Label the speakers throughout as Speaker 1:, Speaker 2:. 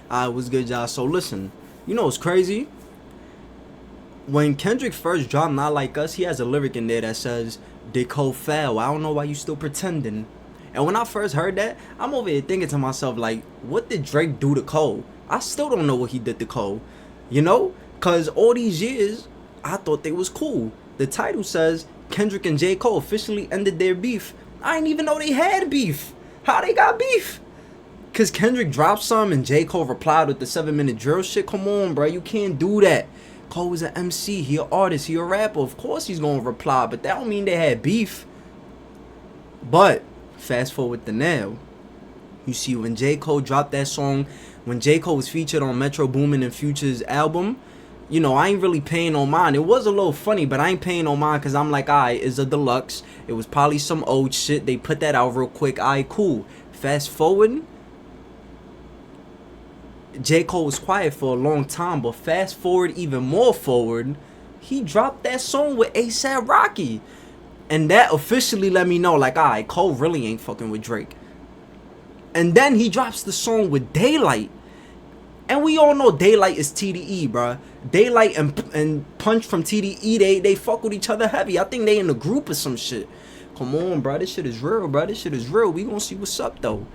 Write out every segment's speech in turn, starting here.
Speaker 1: What's good, y'all? So listen, you know what's crazy? When Kendrick first dropped Not Like Us, he has a lyric in there that says, "Did Cole fail? I don't know why you still pretending." And when I first heard that, I'm over here thinking to myself, like, what did Drake do to Cole? I still don't know what he did to Cole. You know? Cause all these years, I thought they was cool. The title says Kendrick and J. Cole officially ended their beef. I didn't even know they had beef. How they got beef? Cause Kendrick dropped some and J. Cole replied with the 7-minute drill shit. Come on, bro, you can't do that. Cole was an MC, he an artist, he a rapper. Of course he's gonna reply, but that don't mean they had beef. But fast forward to now. You see, when J. Cole dropped that song, when J. Cole was featured on Metro Boomin and Future's album, you know, I ain't really paying no mind. It was a little funny, but I ain't paying no mind because I'm like, alright, it's a deluxe. It was probably some old shit. They put that out real quick. Alright, cool. Fast forward. J. Cole was quiet for a long time, but fast forward even more forward, he dropped that song with A$AP Rocky. And that officially let me know, like, alright, Cole really ain't fucking with Drake. And then he drops the song with Daylight. And we all know Daylight is TDE, bruh. Daylight and Punch from TDE, they fuck with each other heavy. I think they in a group or some shit. Come on, bruh. This shit is real, bruh. This shit is real. We gonna see what's up, though.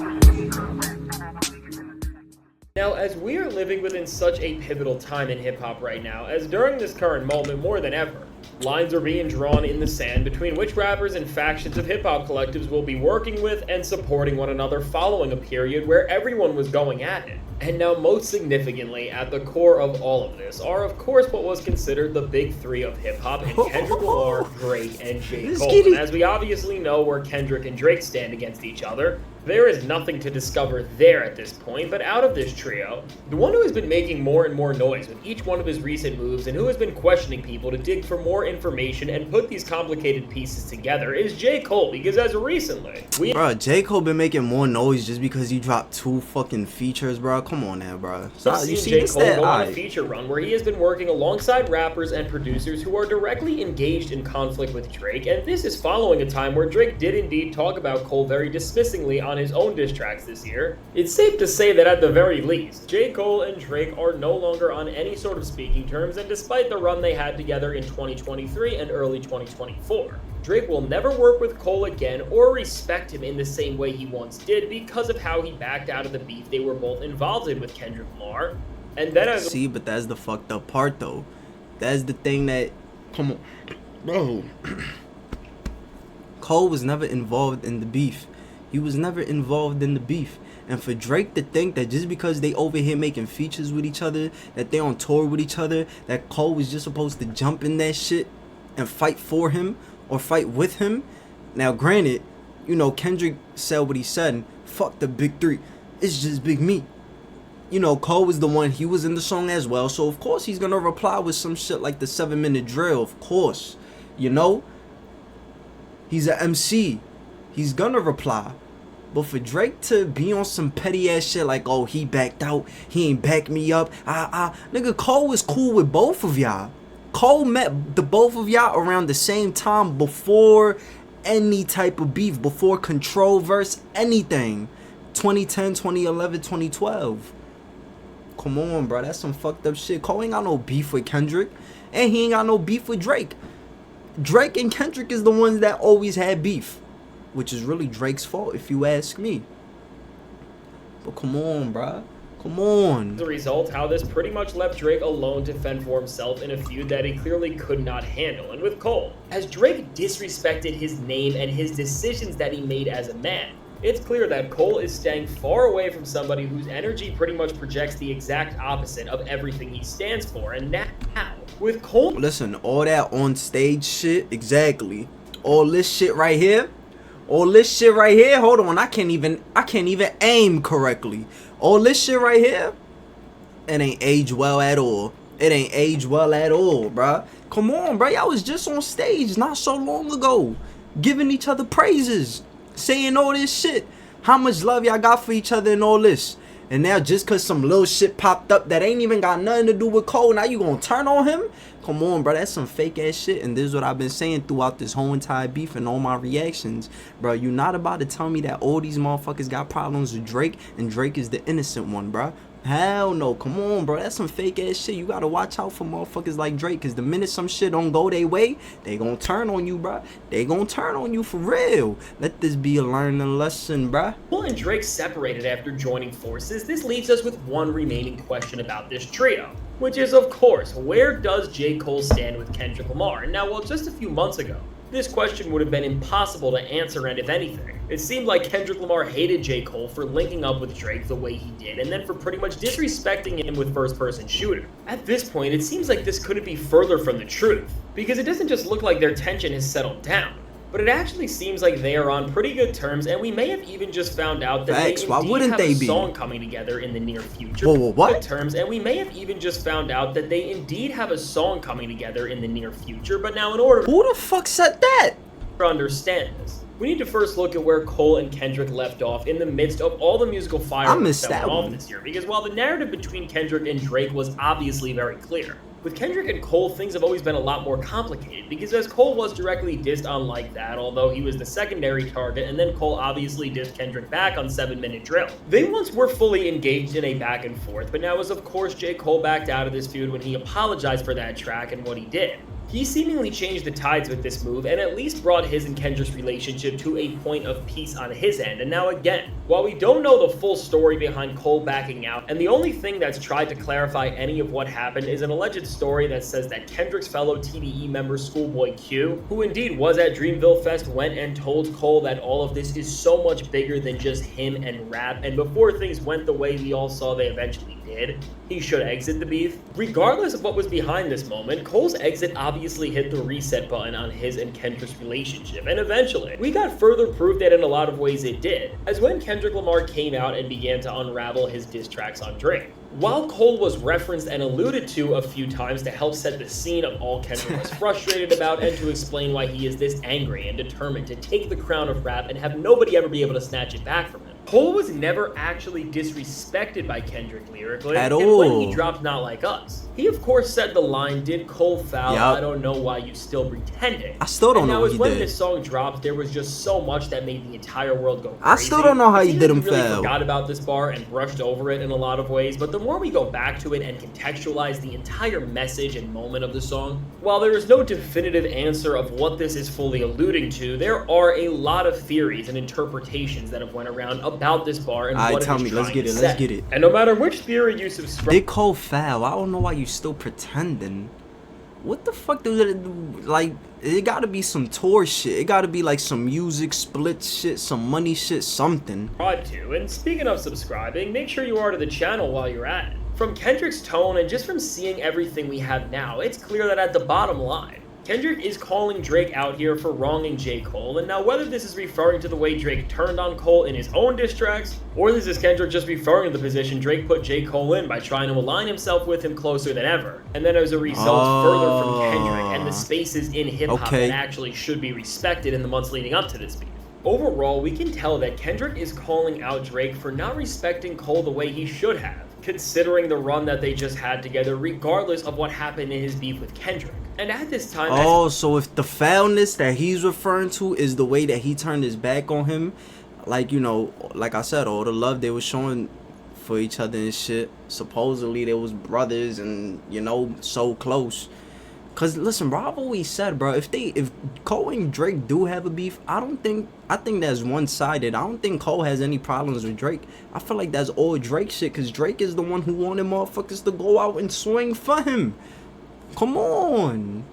Speaker 2: Now, as we are living within such a pivotal time in hip-hop right now, as during this current moment more than ever, lines are being drawn in the sand between which rappers and factions of hip-hop collectives will be working with and supporting one another following a period where everyone was going at it. And now, most significantly, at the core of all of this are, of course, what was considered the big three of hip-hop in Kendrick Lamar, Drake, and J. Cole. And as we obviously know where Kendrick and Drake stand against each other, there is nothing to discover there at this point, but out of this trio, the one who has been making more and more noise with each one of his recent moves and who has been questioning people to dig for more information and put these complicated pieces together is J. Cole, because as recently,
Speaker 1: Bro, J. Cole been making more noise just because he dropped 2 fucking features, bro. Come on now, bro.
Speaker 2: So you see J. Cole go on a feature run where he has been working alongside rappers and producers who are directly engaged in conflict with Drake, and this is following a time where Drake did indeed talk about Cole very dismissingly on his own diss tracks this year. It's safe to say that at the very least, J. Cole and Drake are no longer on any sort of speaking terms, and despite the run they had together in 2023 and early 2024, Drake will never work with Cole again or respect him in the same way he once did because of how he backed out of the beef they were both involved in with Kendrick Lamar. And then as
Speaker 1: see, but that's the fucked up part though. That's the thing that, come on, bro. Cole was never involved in the beef. He was never involved in the beef. And for Drake to think that just because they over here making features with each other, that they on tour with each other, that Cole was just supposed to jump in that shit and fight for him or fight with him. Now granted, you know, Kendrick said what he said, and fuck the big three, it's just Big Me. You know, Cole was the one, he was in the song as well, so of course he's gonna reply with some shit like the 7-minute drill, of course. You know, he's an MC, he's gonna reply. But for Drake to be on some petty ass shit like, oh, he backed out, he ain't backed me up, nigga, Cole was cool with both of y'all. Cole met the both of y'all around the same time before any type of beef, before Control verse anything. 2010, 2011, 2012. Come on, bro, that's some fucked up shit. Cole ain't got no beef with Kendrick, and he ain't got no beef with Drake. Drake and Kendrick is the ones that always had beef, which is really Drake's fault if you ask me. But come on, bruh. Come on.
Speaker 2: As a result, how this pretty much left Drake alone to fend for himself in a feud that he clearly could not handle. And with Cole, as Drake disrespected his name and his decisions that he made as a man, it's clear that Cole is staying far away from somebody whose energy pretty much projects the exact opposite of everything he stands for. And now, with Cole...
Speaker 1: Listen, all that on stage shit, exactly. All this shit right here, hold on, I can't even aim correctly. All this shit right here, it ain't aged well at all. It ain't aged well at all, bruh. Come on, bruh. Y'all was just on stage not so long ago, giving each other praises, saying all this shit. How much love y'all got for each other and all this. And now just cause some little shit popped up that ain't even got nothing to do with Cole, now you gonna turn on him? Come on, bro, that's some fake ass shit. And this is what I've been saying throughout this whole entire beef and all my reactions. Bro, you not about to tell me that all these motherfuckers got problems with Drake and Drake is the innocent one, bro. Hell no, come on, bro. That's some fake ass shit. You gotta watch out for motherfuckers like Drake, cause the minute some shit don't go their way, they gonna turn on you, bro. They gonna turn on you for real. Let this be a learning lesson, bro.
Speaker 2: Cole and Drake separated after joining forces. This leaves us with one remaining question about this trio, which is, of course, where does J. Cole stand with Kendrick Lamar? Now, well, just a few months ago, this question would have been impossible to answer, and if anything, it seemed like Kendrick Lamar hated J. Cole for linking up with Drake the way he did, and then for pretty much disrespecting him with first-person shooter. At this point, it seems like this couldn't be further from the truth, because it doesn't just look like their tension has settled down, but it actually seems like they are on pretty good terms, and we may have even just found out that
Speaker 1: Facts.
Speaker 2: they
Speaker 1: Why
Speaker 2: indeed
Speaker 1: wouldn't
Speaker 2: have
Speaker 1: they
Speaker 2: a
Speaker 1: be?
Speaker 2: song coming together in the near future.
Speaker 1: Whoa, what?
Speaker 2: Good terms, and we may have even just found out that they indeed have a song coming together in the near future, but now in order
Speaker 1: Who the fuck said that?
Speaker 2: to understand this, we need to first look at where Cole and Kendrick left off in the midst of all the musical fireworks that went off this year, because while the narrative between Kendrick and Drake was obviously very clear, with Kendrick and Cole, things have always been a lot more complicated, because as Cole was directly dissed on Like That, although he was the secondary target, and then Cole obviously dissed Kendrick back on 7 Minute Drill. They once were fully engaged in a back and forth, but now as of course J. Cole backed out of this feud when he apologized for that track and what he did. He seemingly changed the tides with this move and at least brought his and Kendrick's relationship to a point of peace on his end. And now again, while we don't know the full story behind Cole backing out, and the only thing that's tried to clarify any of what happened is an alleged story that says that Kendrick's fellow TDE member Schoolboy Q, who indeed was at Dreamville Fest, went and told Cole that all of this is so much bigger than just him and rap, and before things went the way we all saw they eventually did, he should exit the beef. Regardless of what was behind this moment, Cole's exit obviously hit the reset button on his and Kendrick's relationship, and eventually, we got further proof that in a lot of ways it did, as when Kendrick Lamar came out and began to unravel his diss tracks on Drake. While Cole was referenced and alluded to a few times to help set the scene of all Kendrick was frustrated about and to explain why he is this angry and determined to take the crown of rap and have nobody ever be able to snatch it back from him, Cole was never actually disrespected by Kendrick lyrically
Speaker 1: at
Speaker 2: and
Speaker 1: all.
Speaker 2: when he dropped Not Like Us. He of course said the line, "Did Cole foul?
Speaker 1: Yep.
Speaker 2: I don't know why you still pretending."
Speaker 1: I still don't
Speaker 2: and
Speaker 1: know
Speaker 2: now
Speaker 1: what
Speaker 2: as
Speaker 1: he
Speaker 2: when
Speaker 1: did.
Speaker 2: this song dropped, there was just so much that made the entire world go crazy.
Speaker 1: I still don't know how
Speaker 2: It
Speaker 1: he
Speaker 2: seems
Speaker 1: did
Speaker 2: like
Speaker 1: him
Speaker 2: we really
Speaker 1: foul.
Speaker 2: forgot about this bar and brushed over it in a lot of ways, but the more we go back to it and contextualize the entire message and moment of the song, while there is no definitive answer of what this is fully alluding to, there are a lot of theories and interpretations that have went around about this bar and what it
Speaker 1: tell
Speaker 2: is
Speaker 1: me,
Speaker 2: trying
Speaker 1: let's get
Speaker 2: to
Speaker 1: it,
Speaker 2: say.
Speaker 1: let's get it.
Speaker 2: And no matter which theory you subscribe
Speaker 1: Did Cole foul? I don't know why you still pretending. What the fuck do it, like, it gotta be some tour shit. It gotta be like some music split shit, some money shit, something.
Speaker 2: to. And speaking of subscribing, make sure you are to the channel while you're at it. From Kendrick's tone and just from seeing everything we have now, it's clear that at the bottom line, Kendrick is calling Drake out here for wronging J. Cole, and now whether this is referring to the way Drake turned on Cole in his own diss tracks, or this is Kendrick just referring to the position Drake put J. Cole in by trying to align himself with him closer than ever, and then as a result further from Kendrick and the spaces in hip-hop
Speaker 1: Okay.
Speaker 2: that actually should be respected in the months leading up to this beef. Overall, we can tell that Kendrick is calling out Drake for not respecting Cole the way he should have, considering the run that they just had together regardless of what happened in his beef with Kendrick. And at this time,
Speaker 1: Oh, so if the foulness that he's referring to is the way that he turned his back on him, like, you know, like I said, all the love they were showing for each other and shit, supposedly they was brothers and, you know, so close. Cause listen, bro, I've always said, bro, if Cole and Drake do have a beef, I think that's one-sided. I don't think Cole has any problems with Drake. I feel like that's all Drake shit, cause Drake is the one who wanted motherfuckers to go out and swing for him. Come on.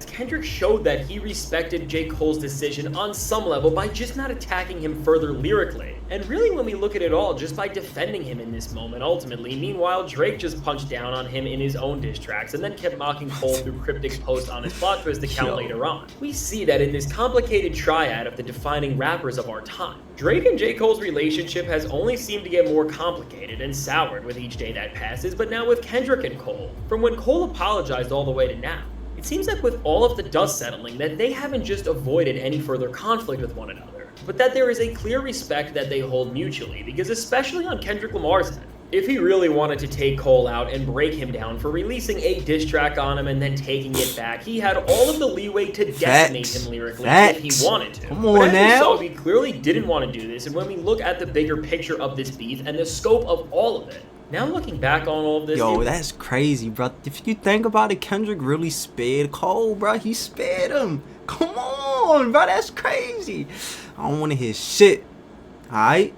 Speaker 2: Kendrick showed that he respected J. Cole's decision on some level by just not attacking him further lyrically. And really when we look at it all, just by defending him in this moment ultimately. Meanwhile, Drake just punched down on him in his own diss tracks and then kept mocking Cole through cryptic posts on his plot twist account later on. We see that in this complicated triad of the defining rappers of our time, Drake and J. Cole's relationship has only seemed to get more complicated and soured with each day that passes, but now with Kendrick and Cole, from when Cole apologized all the way to now, it seems like with all of the dust settling that they haven't just avoided any further conflict with one another, but that there is a clear respect that they hold mutually, because especially on Kendrick Lamar's end, If he really wanted to take Cole out and break him down for releasing a diss track on him and then taking it back, he had all of the leeway to decimate him lyrically if he wanted to.
Speaker 1: Come on now.
Speaker 2: He clearly didn't want to do this, and when we look at the bigger picture of this beef and the scope of all of it, now looking back on all of this...
Speaker 1: Yo, that's crazy, bro. If you think about it, Kendrick really spared Cole, bro. He spared him. Come on, bro. That's crazy. I don't want to hear shit. Alright?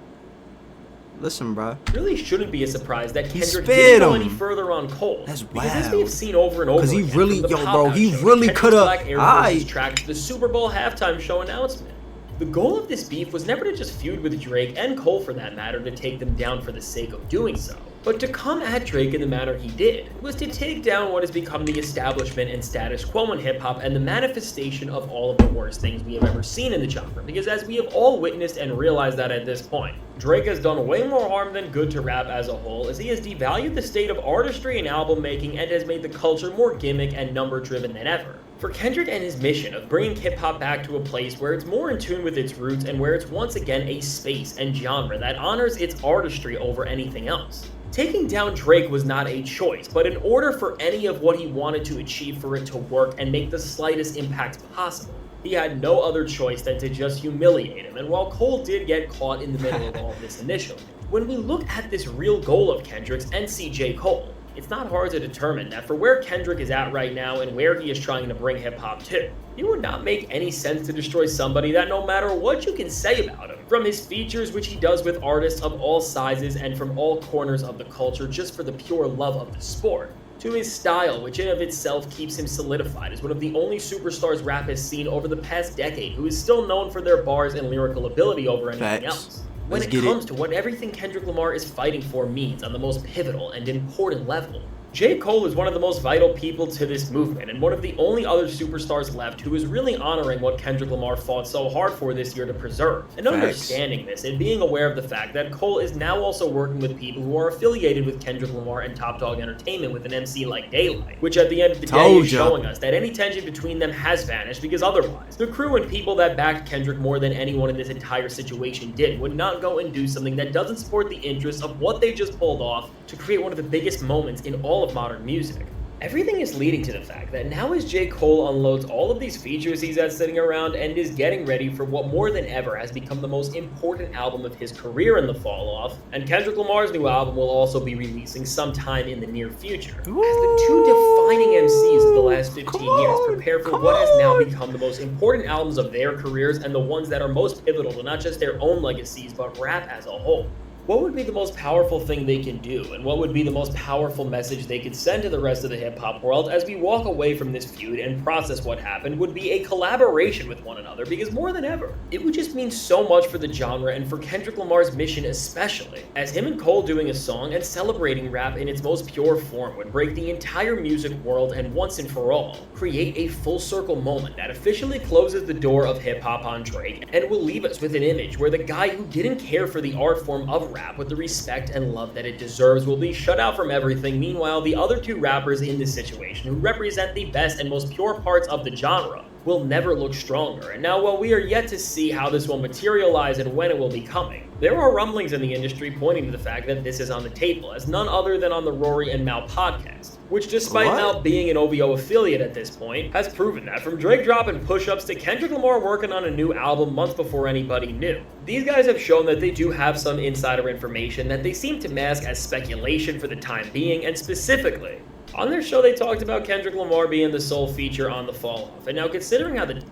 Speaker 1: Listen, bro.
Speaker 2: Really shouldn't be a surprise that Kendrick didn't go any further on Cole.
Speaker 1: That's wild.
Speaker 2: Because as we've seen over and over again,
Speaker 1: he really,
Speaker 2: from the
Speaker 1: bro, he
Speaker 2: show,
Speaker 1: really could have.
Speaker 2: Kendrick's track to the Super Bowl halftime show announcement. The goal of this beef was never to just feud with Drake and Cole, for that matter, to take them down for the sake of doing so, but to come at Drake in the manner he did was to take down what has become the establishment and status quo in hip-hop and the manifestation of all of the worst things we have ever seen in the genre, because as we have all witnessed and realized that at this point, Drake has done way more harm than good to rap as a whole, as he has devalued the state of artistry and album making and has made the culture more gimmick and number driven than ever. For Kendrick and his mission of bringing hip-hop back to a place where it's more in tune with its roots and where it's once again a space and genre that honors its artistry over anything else. Taking down Drake was not a choice, but in order for any of what he wanted to achieve for it to work and make the slightest impact possible, he had no other choice than to just humiliate him. And while Cole did get caught in the middle of all of this initially, when we look at this real goal of Kendrick's and see J. Cole, it's not hard to determine that for where Kendrick is at right now and where he is trying to bring hip-hop to, it would not make any sense to destroy somebody that no matter what you can say about him, from his features which he does with artists of all sizes and from all corners of the culture just for the pure love of the sport, to his style, which in of itself keeps him solidified as one of the only superstars rap has seen over the past decade who is still known for their bars and lyrical ability over anything else. When it comes to what everything Kendrick Lamar is fighting for means on the most pivotal and important level, J. Cole is one of the most vital people to this movement and one of the only other superstars left who is really honoring what Kendrick Lamar fought so hard for this year to preserve. And understanding this and being aware of the fact that Cole is now also working with people who are affiliated with Kendrick Lamar and Top Dog Entertainment with an MC like Daylight, which at the end of the day is showing us that any tension between them has vanished, because otherwise, the crew and people that backed Kendrick more than anyone in this entire situation did would not go and do something that doesn't support the interests of what they just pulled off to create one of the biggest moments in all of modern music. Everything is leading to the fact that now as J. Cole unloads all of these features he's had sitting around and is getting ready for what more than ever has become the most important album of his career in the fall off, and Kendrick Lamar's new album will also be releasing sometime in the near future, as the two defining MCs of the last 15 years prepare for what has now become the most important albums of their careers and the ones that are most pivotal to not just their own legacies but rap as a whole. What would be the most powerful thing they can do, and what would be the most powerful message they could send to the rest of the hip-hop world as we walk away from this feud and process what happened would be a collaboration with one another, because more than ever, it would just mean so much for the genre and for Kendrick Lamar's mission especially, as him and Cole doing a song and celebrating rap in its most pure form would break the entire music world and once and for all, create a full circle moment that officially closes the door of hip-hop on Drake and will leave us with an image where the guy who didn't care for the art form of rap with the respect and love that it deserves will be shut out from everything. Meanwhile, the other two rappers in this situation, who represent the best and most pure parts of the genre, will never look stronger. And now, while we are yet to see how this will materialize and when it will be coming, there are rumblings in the industry pointing to the fact that this is on the table, as none other than on the Rory and Mal podcast, which despite Mal being an OVO affiliate at this point, has proven that from Drake dropping push-ups to Kendrick Lamar working on a new album months before anybody knew. These guys have shown that they do have some insider information that they seem to mask as speculation for the time being, and specifically, on their show they talked about Kendrick Lamar being the sole feature on the Fall Off. And now considering how the...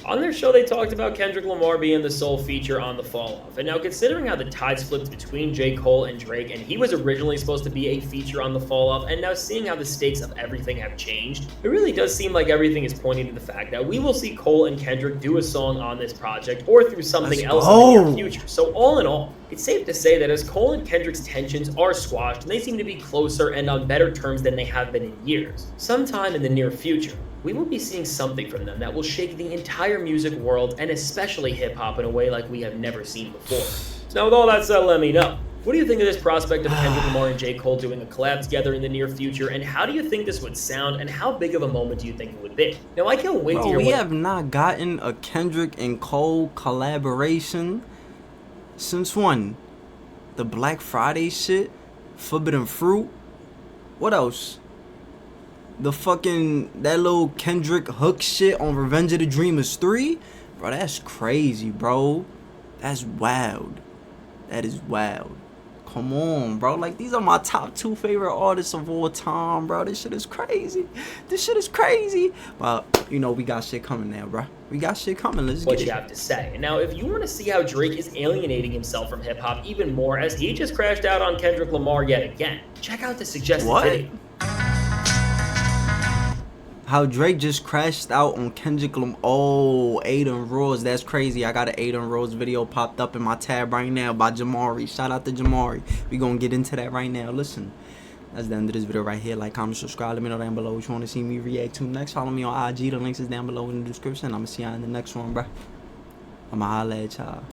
Speaker 2: On their show, they talked about Kendrick Lamar being the sole feature on the Fall Off. And now considering how the tides flipped between J. Cole and Drake, and he was originally supposed to be a feature on the Fall Off, and now seeing how the stakes of everything have changed, it really does seem like everything is pointing to the fact that we will see Cole and Kendrick do a song on this project or through something else in the near future. So all in all, it's safe to say that as Cole and Kendrick's tensions are squashed and they seem to be closer and on better terms than they have been in years, sometime in the near future, we will be seeing something from them that will shake the entire music world and especially hip-hop in a way like we have never seen before. So now with all that said, let me know. What do you think of this prospect of Kendrick Lamar and J. Cole doing a collab together in the near future, and how do you think this would sound, and how big of a moment do you think it would be? Now I can't wait to hear
Speaker 1: we have not gotten a Kendrick and Cole collaboration Since when? The Black Friday shit? Forbidden Fruit? What else? The fucking, that little Kendrick hook shit on Revenge of the Dreamers 3? Bro, that's crazy, bro. That's wild. That is wild. Come on, bro. Like, these are my top 2 favorite artists of all time, bro. This shit is crazy. This shit is crazy. But, you know, we got shit coming now, bro. We got shit coming. Let's
Speaker 2: what
Speaker 1: get
Speaker 2: you
Speaker 1: it.
Speaker 2: have to say. Now, if you want to see how Drake is alienating himself from hip-hop even more as he just crashed out on Kendrick Lamar yet again, check out the suggested video.
Speaker 1: How Drake just crashed out on Kendrick Lamar. Oh, Aiden Rose. That's crazy. I got an Aiden Rose video popped up in my tab right now by Jamari. Shout out to Jamari. We gonna get into that right now. Listen, that's the end of this video right here. Like, comment, subscribe. Let me know down below what you want to see me react to next. Follow me on IG. The links is down below in the description. I'm gonna see y'all in the next one, bro. I'ma holla at y'all.